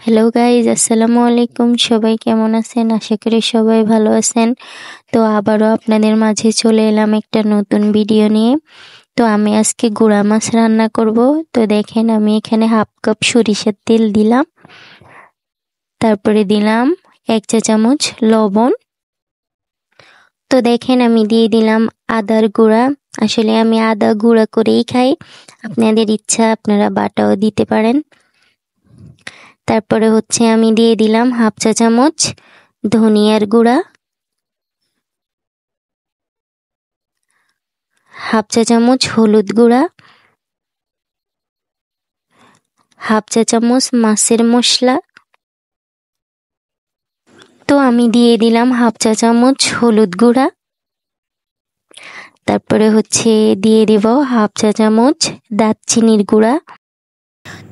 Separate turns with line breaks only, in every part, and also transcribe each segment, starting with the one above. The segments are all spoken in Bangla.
হ্যালো গাইজ, আসসালামু আলাইকুম। সবাই কেমন আছেন? আশা করি সবাই ভালো আছেন। তো আবারও আপনাদের মাঝে চলে এলাম একটা নতুন ভিডিও নিয়ে। তো আমি আজকে গুঁড়া মাছ রান্না করব। তো দেখেন, আমি এখানে হাফ কাপ সরিষার তেল দিলাম, তারপরে দিলাম 1 চা চামচ লবণ। তো দেখেন, আমি দিয়ে দিলাম আদার গুঁড়া। আসলে আমি আদা গুঁড়া করেই খাই, আপনাদের ইচ্ছা আপনারা বাটাও দিতে পারেন। তারপরে আমি দিয়ে দিলাম হাফ চা চামচ ধনিয়ার গুঁড়া, হাফ চা চামচ হলুদ গুঁড়া, হাফ চা চামচ মাছের মশলা। তো আমি দিয়ে দিলাম হাফ চা চামচ হলুদ গুঁড়া। তারপরে দিয়ে দিব হাফ চা চামচ দারচিনির গুঁড়া।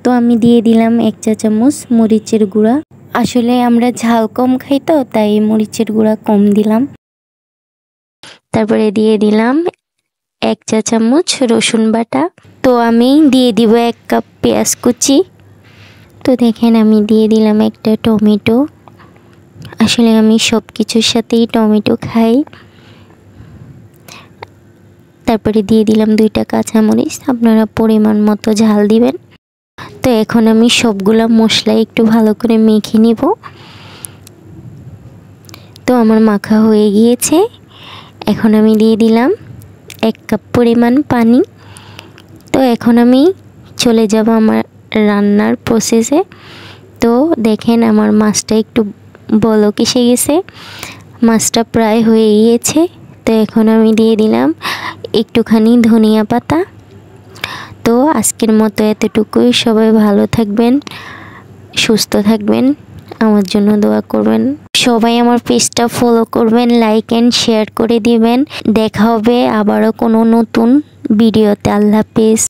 তো আমি দিয়ে দিলাম 1 চা চামচ মরিচের গুঁড়া। আসলে আমরা ঝাল কম খাই, তো তাই মরিচের গুঁড়া কম দিলাম। তারপরে দিয়ে দিলাম 1 চা চামচ রসুন বাটা। তো আমি দিয়ে দিব 1 কাপ পেঁয়াজ কুচি। তো দেখেন, আমি দিয়ে দিলাম একটা টমেটো। আসলে আমি সব কিছুর সাথেই টমেটো খাই। তারপরে দিয়ে দিলাম 2টা কাঁচামরিচ, আপনারা পরিমাণ মতো ঝাল দিবেন। তো এখন আমি সবগুলা মশলা একটু ভালো করে মেখে নিব। তো আমার মাখা হয়ে গিয়েছে। এখন আমি দিয়ে দিলাম 1 কাপ পরিমাণ পানি। তো এখন আমি চলে যাব আমার রান্নার প্রসেসে। তো দেখেন, আমার মাছটা একটু বলক এসে গেছে, মাছটা প্রায় হয়ে গিয়েছে। তো এখন আমি দিয়ে দিলাম একটুখানি ধনিয়া পাতা। তো আজকের মতো এতটুকুই। সবাই ভালো থাকবেন, সুস্থ থাকবেন, আমার জন্য দোয়া করবেন। সবাই আমার পেজটা ফলো করবেন, লাইক এন্ড শেয়ার করে দিবেন। দেখা হবে আবারও কোনো নতুন ভিডিওতে। আল্লাহ হাফেজ।